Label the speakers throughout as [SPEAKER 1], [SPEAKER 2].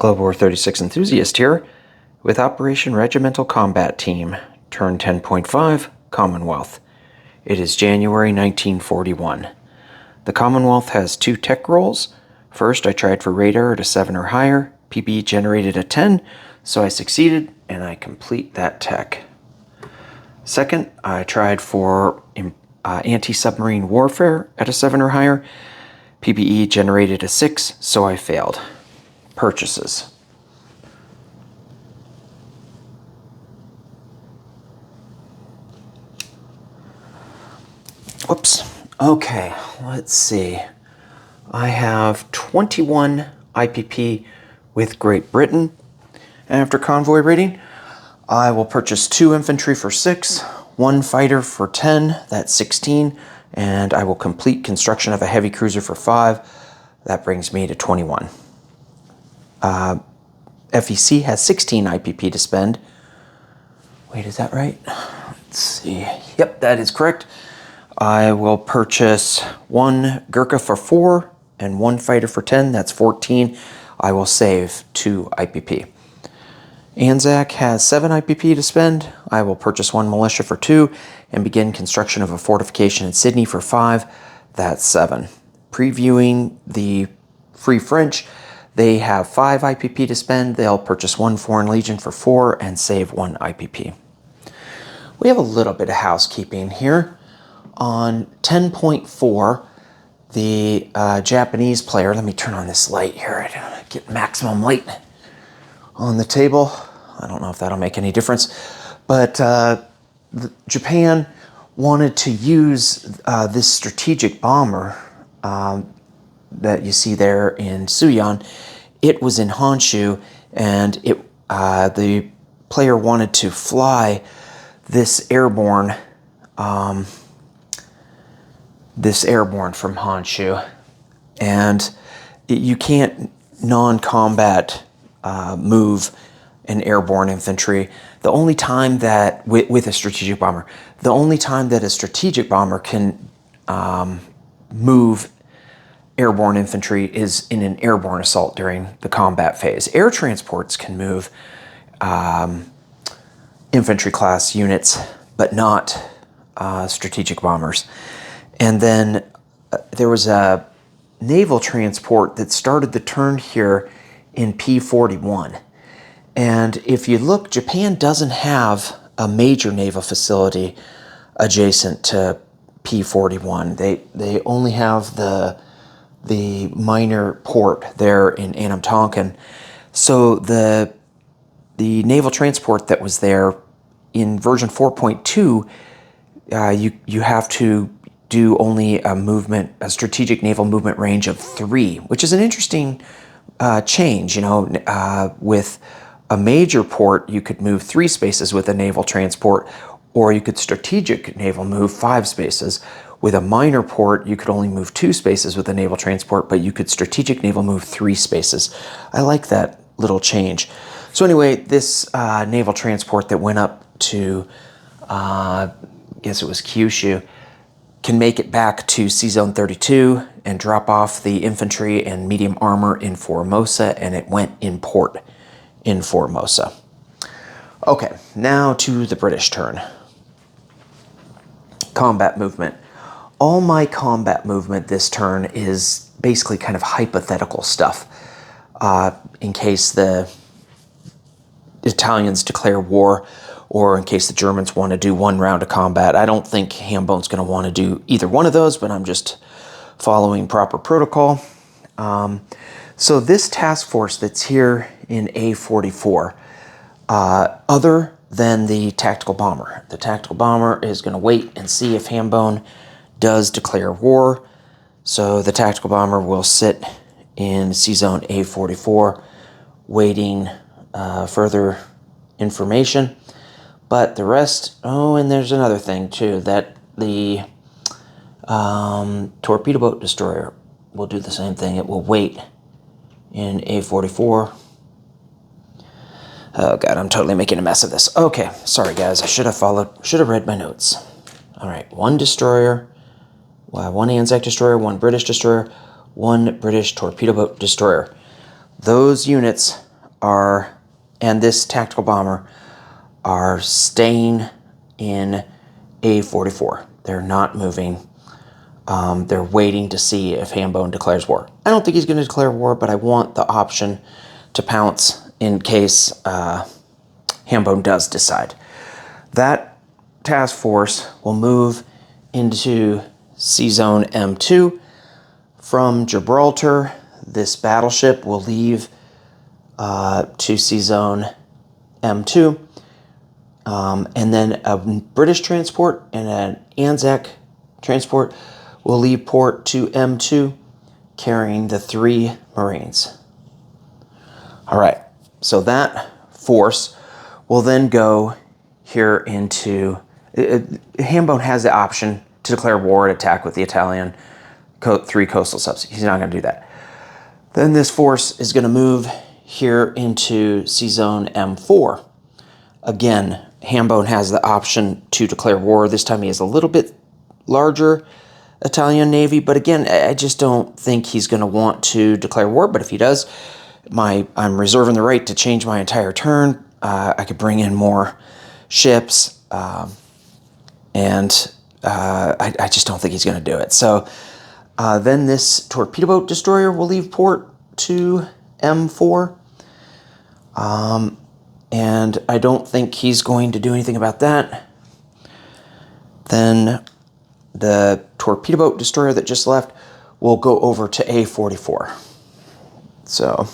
[SPEAKER 1] Global War 36 enthusiast here with Operation Regimental Combat Team, turn 10.5, Commonwealth. It is January 1941. The Commonwealth has 2 tech rolls. First, I tried for radar at a 7 or higher. PB generated a 10, so I succeeded and I complete that tech. Second, I tried for anti-submarine warfare at a 7 or higher. PBE generated a 6, so I failed. Purchases. Whoops. Okay, let's see. I have 21 IPP with Great Britain. After convoy rating, I will purchase 2 infantry for 6, 1 fighter for 10, that's 16, and I will complete construction of a heavy cruiser for 5. That brings me to 21. FEC has 16 IPP to spend. Wait, is that right? Let's see. Yep, that is correct. I will purchase 1 Gurkha for 4 and 1 fighter for 10. That's 14. I will save 2 IPP. Anzac has 7 IPP to spend. I will purchase 1 militia for 2 and begin construction of a fortification in Sydney for 5. That's 7. Previewing the Free French, they have 5 IPP to spend. They'll purchase 1 Foreign Legion for 4 and save 1 IPP. We have a little bit of housekeeping here. On 10.4, the Japanese player, let me turn on this light here, I don't get maximum light on the table. I don't know if that'll make any difference, but Japan wanted to use this strategic bomber that you see there in Suyon. It was in Honshu, and the player wanted to fly this airborne from Honshu, and you can't non-combat move an airborne infantry. The only time that, with a strategic bomber, the only time that a strategic bomber can move airborne infantry is in an airborne assault during the combat phase. Air transports can move infantry class units, but not strategic bombers. And then there was a naval transport that started the turn here in P41. And if you look, Japan doesn't have a major naval facility adjacent to P41. They only have the minor port there in Anam Tonkin. So the naval transport that was there in version 4.2, you have to do only a strategic naval movement range of 3, which is an interesting change. You know, with a major port, you could move 3 spaces with a naval transport, or you could strategic naval move 5 spaces. With a minor port, you could only move 2 spaces with a naval transport, but you could strategic naval move 3 spaces. I like that little change. So anyway, this naval transport that went up to, I guess it was Kyushu, can make it back to C-Zone 32 and drop off the infantry and medium armor in Formosa, and it went in port in Formosa. Okay, now to the British turn. Combat movement. All my combat movement this turn is basically kind of hypothetical stuff. In case the Italians declare war, or in case the Germans want to do 1 round of combat. I don't think Hambone's going to want to do either one of those, but I'm just following proper protocol. So this task force that's here in A44, other than the tactical bomber. The tactical bomber is going to wait and see if Hambone does declare war. So the tactical bomber will sit in C-Zone A44 waiting further information. But the rest, oh, and there's another thing too, that the torpedo boat destroyer will do the same thing. It will wait in A44. Oh God, I'm totally making a mess of this. Okay, sorry guys, I should have read my notes. All right, 1 destroyer, 1 Anzac destroyer, 1 British destroyer, 1 British torpedo boat destroyer. Those units and this tactical bomber are staying in A44. They're not moving. They're waiting to see if Hambone declares war. I don't think he's going to declare war, but I want the option to pounce in case Hambone does decide. That task force will move into C-Zone M2. From Gibraltar, this battleship will leave to C-Zone M2. And then a British transport and an Anzac transport will leave port to M2, carrying the 3 Marines. All right, so that force will then go here into... Hambone has the option to declare war and attack with the Italian 3 coastal subs. He's not going to do that. Then this force is going to move here into C-Zone M4. Again, Hambone has the option to declare war. This time he has a little bit larger Italian Navy, but again, I just don't think he's going to want to declare war. But if he does, I'm reserving the right to change my entire turn. I could bring in more ships, and I just don't think he's going to do it. So then this torpedo boat destroyer will leave port to M4. And I don't think he's going to do anything about that. Then the torpedo boat destroyer that just left will go over to A44. So,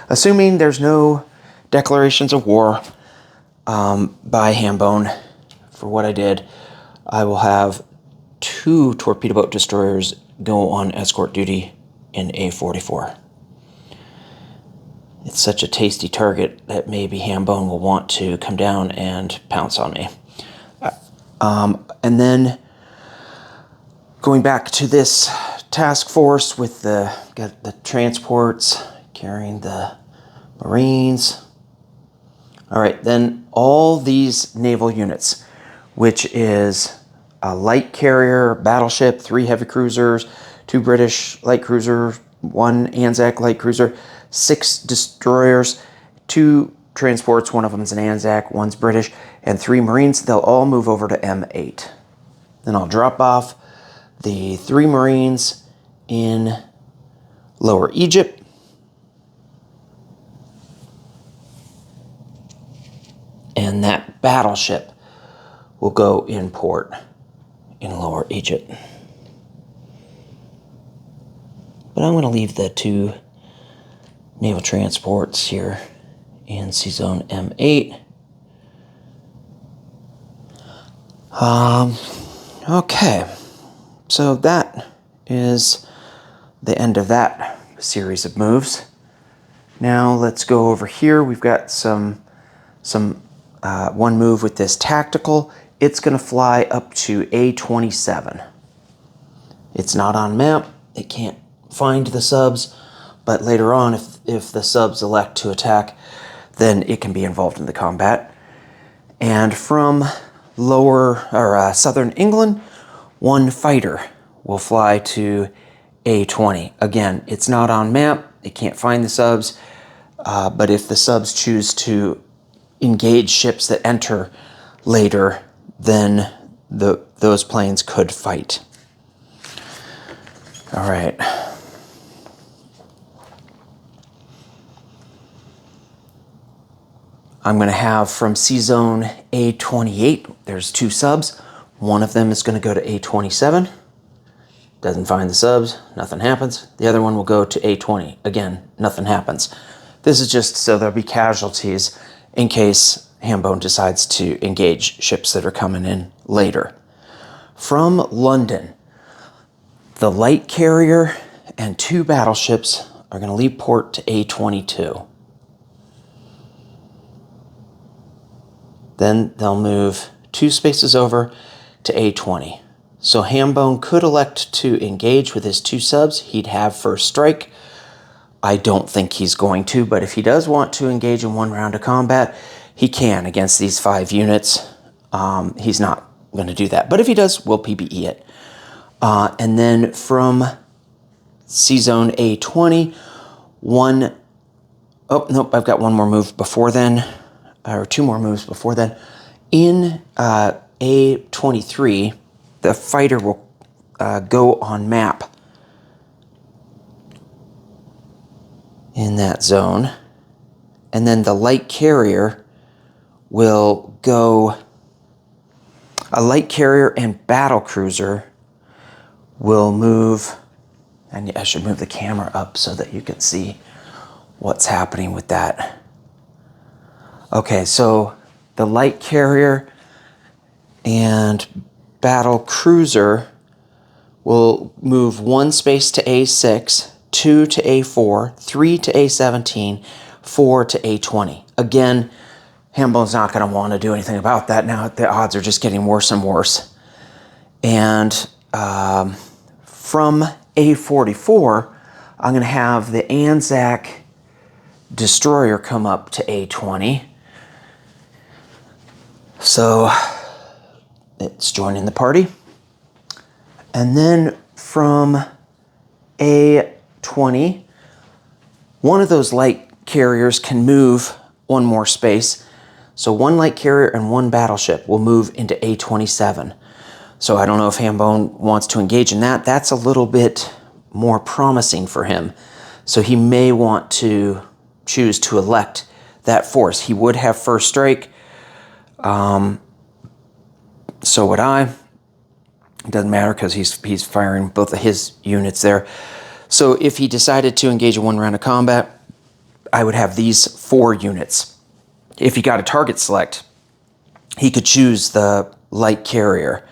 [SPEAKER 1] assuming there's no declarations of war by Hambone for what I did, I will have 2 torpedo boat destroyers go on escort duty in A44. It's such a tasty target that maybe Hambone will want to come down and pounce on me. And then going back to this task force with got the transports carrying the Marines. All right, then all these naval units, which is a light carrier, battleship, 3 heavy cruisers, 2 British light cruisers, 1 Anzac light cruiser, 6 destroyers, 2 transports, one of them is an Anzac, one's British, and 3 Marines. They'll all move over to M8. Then I'll drop off the 3 Marines in Lower Egypt. And that battleship will go in port in Lower Egypt. But I'm going to leave the 2 naval transports here in C-Zone M8. Okay, so that is the end of that series of moves. Now let's go over here. We've got one move with this tactical. It's going to fly up to A27. It's not on map. It can't find the subs, but later on, if the subs elect to attack, then it can be involved in the combat. And from southern England, 1 fighter will fly to A20. Again, it's not on map. It can't find the subs, but if the subs choose to engage ships that enter later, then those planes could fight. All right. I'm going to have from C-Zone A28, there's 2 subs. One of them is going to go to A27. Doesn't find the subs, nothing happens. The other one will go to A20. Again, nothing happens. This is just so there'll be casualties in case Hambone decides to engage ships that are coming in later. From London, the light carrier and 2 battleships are going to leave port to A22. Then they'll move 2 spaces over to A20. So Hambone could elect to engage with his 2 subs. He'd have first strike. I don't think he's going to, but if he does want to engage in 1 round of combat, he can against these 5 units. He's not going to do that. But if he does, we'll PBE it. And then from C-Zone A20, 1 Oh, nope, I've got one more move before then, or two more moves before then. In A23, the fighter will go on map in that zone, and then the light carrier will go. A light carrier and battle cruiser will move, and I should move the camera up so that you can see what's happening with that. Okay, so the light carrier and battle cruiser will move one space to A6, 2 to A4, 3 to A17, 4 to A20. Again, Hambone's not going to want to do anything about that now. The odds are just getting worse and worse. And from A44, I'm going to have the Anzac destroyer come up to A20. So it's joining the party. And then from A20, one of those light carriers can move one more space. So one light carrier and one battleship will move into A27. So I don't know if Hambone wants to engage in that. That's a little bit more promising for him. So he may want to choose to elect that force. He would have first strike. So would I. It doesn't matter because he's firing both of his units there. So if he decided to engage in one round of combat, I would have these 4 units. If he got a target select, he could choose the light carrier.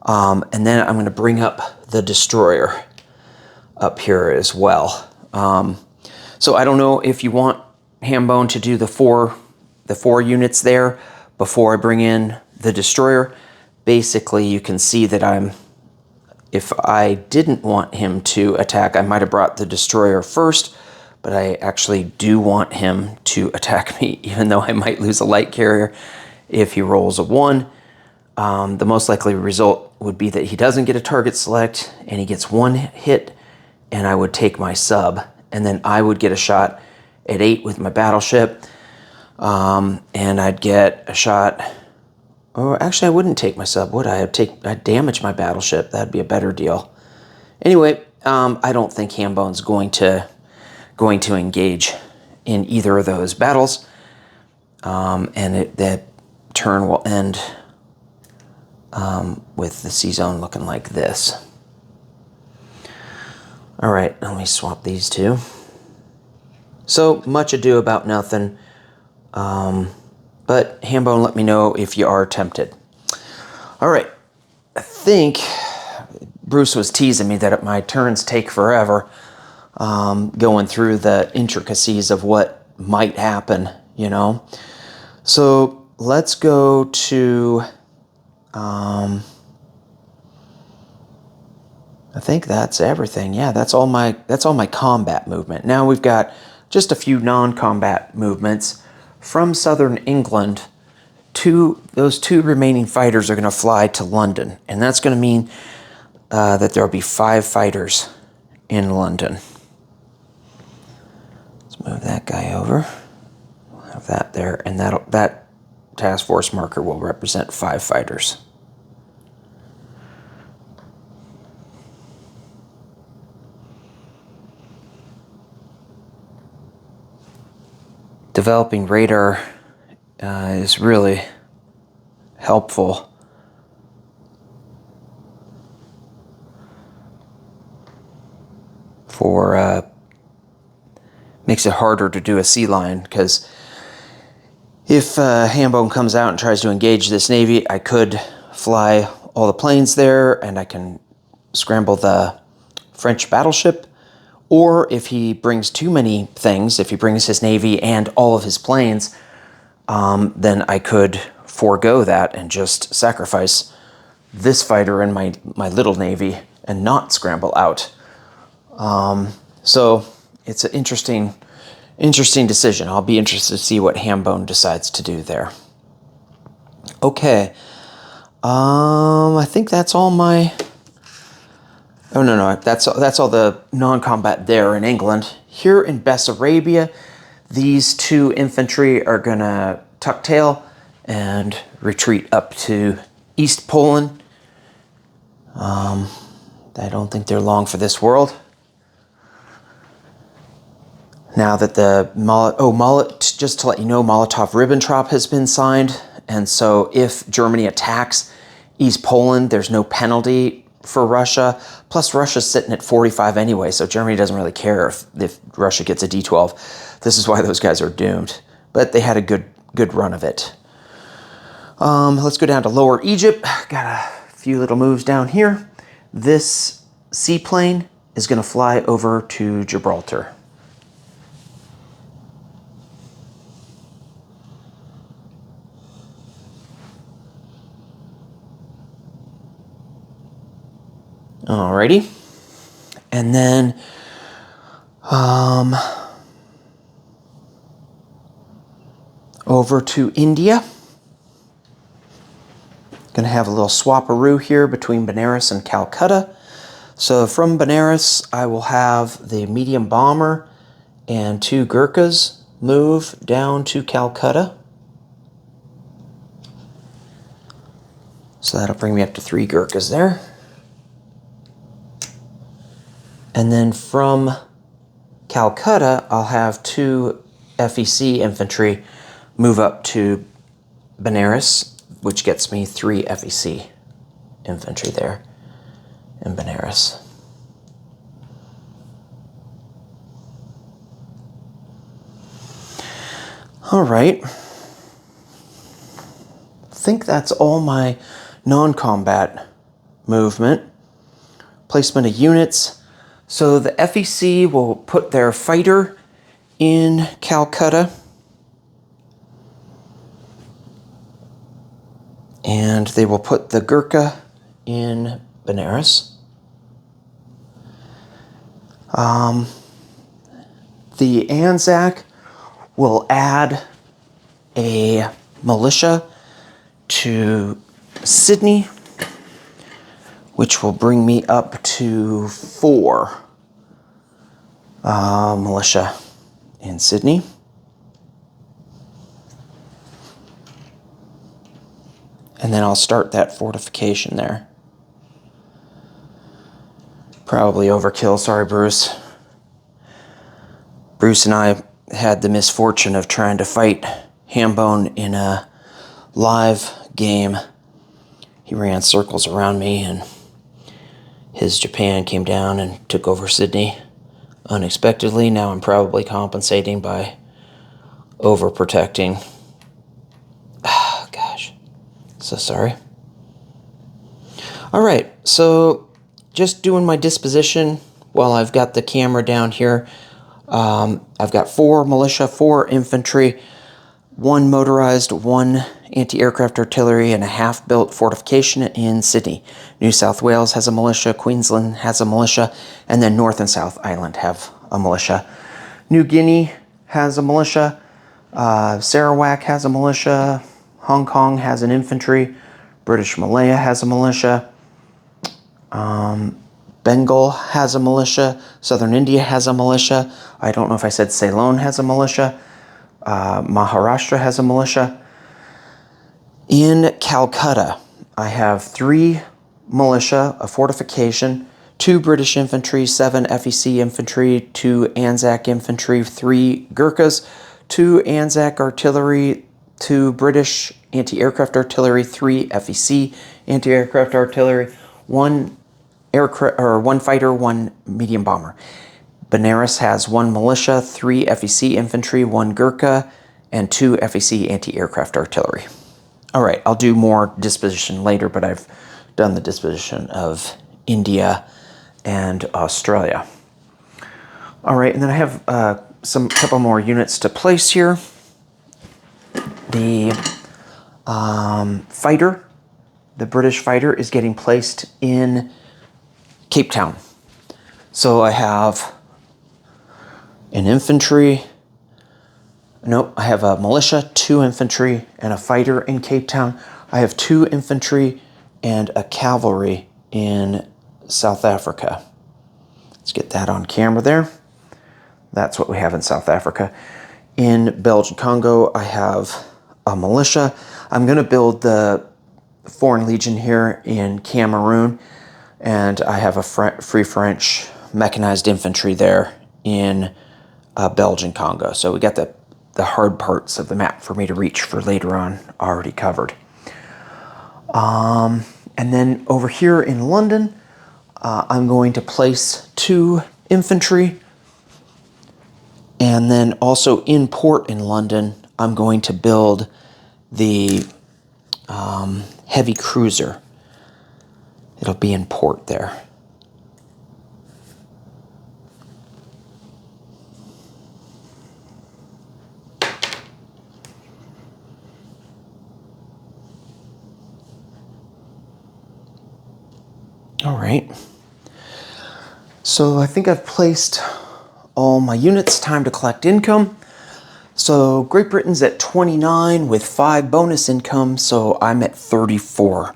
[SPEAKER 1] And then I'm going to bring up the destroyer up here as well. So I don't know if you want Hambone to do the four units there before I bring in the destroyer. Basically, you can see that if I didn't want him to attack, I might have brought the destroyer first, but I actually do want him to attack me, even though I might lose a light carrier if he rolls a 1. The most likely result would be that he doesn't get a target select, and he gets 1 hit, and I would take my sub, and then I would get a shot at 8 with my battleship, and I'd get a shot. Or actually, I wouldn't take my sub, would I? I'd damage my battleship. That'd be a better deal. Anyway, I don't think Hambone's going to engage in either of those battles, and that turn will end with the C-zone looking like this. All right, let me swap these two. So much ado about nothing. But Hambone, let me know if you are tempted. All right, I think Bruce was teasing me that my turns take forever, going through the intricacies of what might happen, you know. So let's go to, I think that's everything. Yeah, that's all my combat movement. Now we've got just a few non-combat movements. From southern England, those 2 remaining fighters are going to fly to London, and that's going to mean that there will be 5 fighters in London. Let's move that guy over. We'll have that there, and that task force marker will represent 5 fighters. Developing radar is really helpful. Makes it harder to do a sea line, because if Hambone comes out and tries to engage this Navy, I could fly all the planes there, and I can scramble the French battleship. Or if he brings too many things, if he brings his Navy and all of his planes, then I could forego that and just sacrifice this fighter and my little Navy and not scramble out. So it's an interesting decision. I'll be interested to see what Hambone decides to do there. Okay. I think that's all my... Oh, no, that's all the non-combat there in England. Here in Bessarabia, These 2 infantry are gonna tuck tail and retreat up to East Poland. I don't think they're long for this world. Now that the just to let you know, Molotov-Ribbentrop has been signed, and so if Germany attacks East Poland, there's no penalty for Russia. Plus, Russia's sitting at 45 anyway, so Germany doesn't really care if Russia gets a D12. This is why those guys are doomed. But they had a good run of it. Let's go down to Lower Egypt. Got a few little moves down here. This seaplane is going to fly over to Gibraltar. Alrighty. And then over to India. Gonna have a little swaparoo here between Benares and Calcutta. So from Benares, I will have the medium bomber and 2 Gurkhas move down to Calcutta. So that'll bring me up to 3 Gurkhas there. And then from Calcutta, I'll have 2 FEC infantry move up to Benares, which gets me 3 FEC infantry there in Benares. All right. I think that's all my non-combat movement. Placement of units. So the FEC will put their fighter in Calcutta. And they will put the Gurkha in Benares. The Anzac will add a militia to Sydney, which will bring me up to 4 militia in Sydney. And then I'll start that fortification there. Probably overkill, sorry Bruce. Bruce and I had the misfortune of trying to fight Hambone in a live game. He ran circles around me and his Japan came down and took over Sydney unexpectedly. Now I'm probably compensating by overprotecting. Ah, gosh. So sorry. Alright, so just doing my disposition while I've got the camera down here. I've got 4 militia, 4 infantry, 1 motorized, 1 anti-aircraft artillery, and a half-built fortification in Sydney. New South Wales has a militia, Queensland has a militia, and then North and South Island have a militia. New Guinea has a militia, Sarawak has a militia, Hong Kong has an infantry, British Malaya has a militia, Bengal has a militia, Southern India has a militia, I don't know if I said Ceylon has a militia, Maharashtra has a militia. In Calcutta, I have 3 militia, a fortification, 2 British infantry, 7 FEC infantry, 2 Anzac infantry, 3 Gurkhas, 2 Anzac artillery, 2 British anti-aircraft artillery, 3 FEC anti-aircraft artillery, 1 fighter, 1 medium bomber. Benares has 1 militia, 3 FEC infantry, 1 Gurkha, and 2 FEC anti-aircraft artillery. All right, I'll do more disposition later, but I've done the disposition of India and Australia. All right, and then I have couple more units to place here. The fighter, the British fighter, is getting placed in Cape Town. So I have an infantry. Nope, I have a militia, 2 infantry, and a fighter in Cape Town. I have 2 infantry and a cavalry in South Africa. Let's get that on camera there. That's what we have in South Africa. In Belgian Congo, I have a militia. I'm going to build the Foreign Legion here in Cameroon, and I have a Free French mechanized infantry there in Belgian Congo. So we got the hard parts of the map for me to reach for later on already covered. And then over here in London, I'm going to place 2 infantry. And then also in port in London, I'm going to build the heavy cruiser. It'll be in port there. All right. So I think I've placed all my units. Time to collect income. So Great Britain's at 29 with 5 bonus income, so I'm at 34.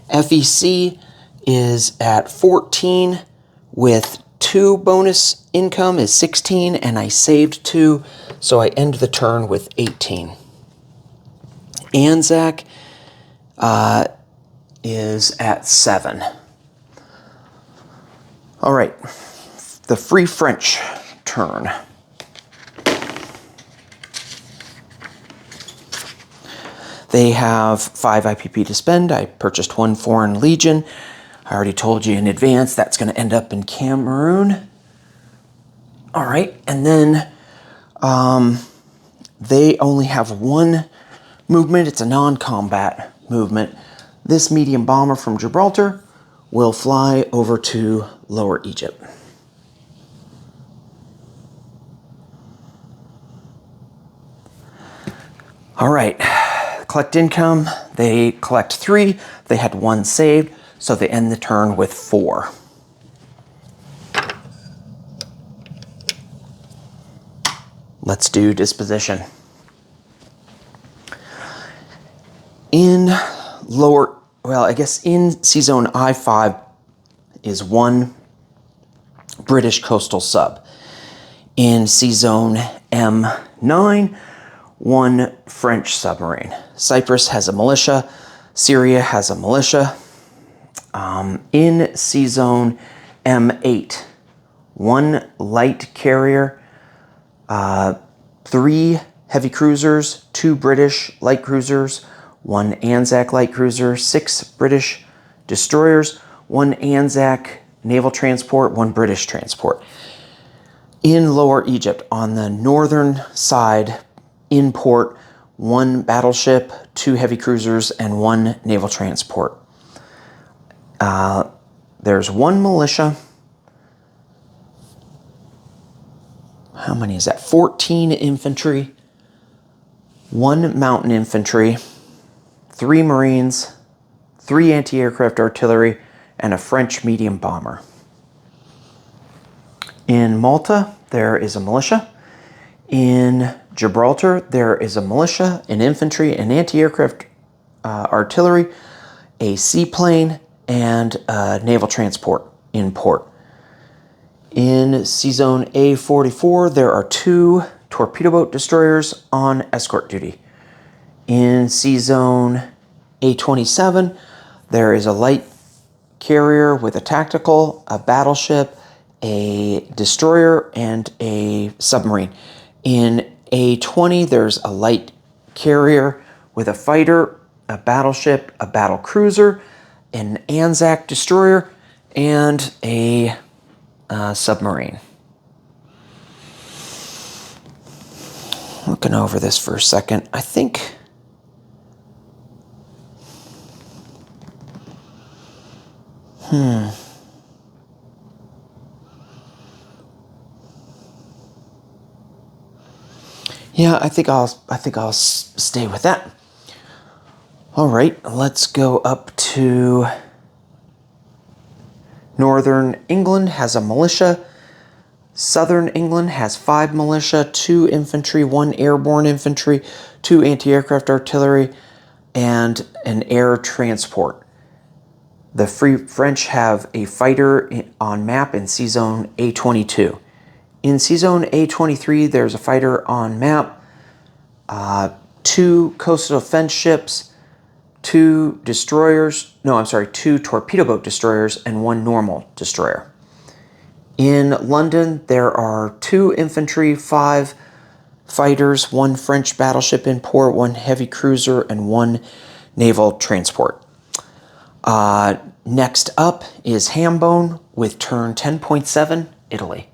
[SPEAKER 1] FEC is at 14 with 2 bonus income is 16, and I saved 2, so I end the turn with 18. Anzac is at 7. All right, the Free French turn. They have 5 IPP to spend. I purchased 1 Foreign Legion. I already told you in advance that's going to end up in Cameroon. All right, and then they only have 1 movement. It's a non-combat movement. This medium bomber from Gibraltar will fly over to Lower Egypt. All right, collect income. They collect 3. They had 1 saved, so they end the turn with 4. Let's do disposition. In C-Zone I-5 is 1 British coastal sub. In C-Zone M9, 1 French submarine. Cyprus has a militia. Syria has a militia. In C-Zone M8, 1 light carrier, 3 heavy cruisers, 2 British light cruisers, 1 Anzac light cruiser, 6 British destroyers, 1 Anzac naval transport, 1 British transport. In Lower Egypt, on the northern side, in port, 1 battleship, 2 heavy cruisers, and 1 naval transport. There's 1 militia. How many is that? 14 infantry, 1 mountain infantry, 3 Marines, 3 anti-aircraft artillery, and a French medium bomber. In Malta, there is a militia. In Gibraltar, there is a militia, an infantry, an anti-aircraft artillery, a seaplane, and a naval transport in port. In C-Zone A44, there are 2 torpedo boat destroyers on escort duty. In C-Zone A27, there is a light carrier with a tactical, a battleship, a destroyer, and a submarine. In A20, there's a light carrier with a fighter, a battleship, a battle cruiser, an Anzac destroyer, and a submarine. Looking over this for a second, I think yeah, I think I'll stay with that. All right, let's go up to Northern England has a militia. Southern England has 5 militia, 2 infantry, 1 airborne infantry, 2 anti-aircraft artillery, and an air transport. The Free French have a fighter on map in Sea Zone A22. In Sea Zone A23, there's a fighter on map, 2 coastal defense ships, 2 torpedo boat destroyers, and 1 normal destroyer. In London, there are 2 infantry, 5 fighters, 1 French battleship in port, 1 heavy cruiser, and 1 naval transport. Next up is Hambone with turn 10.7, Italy.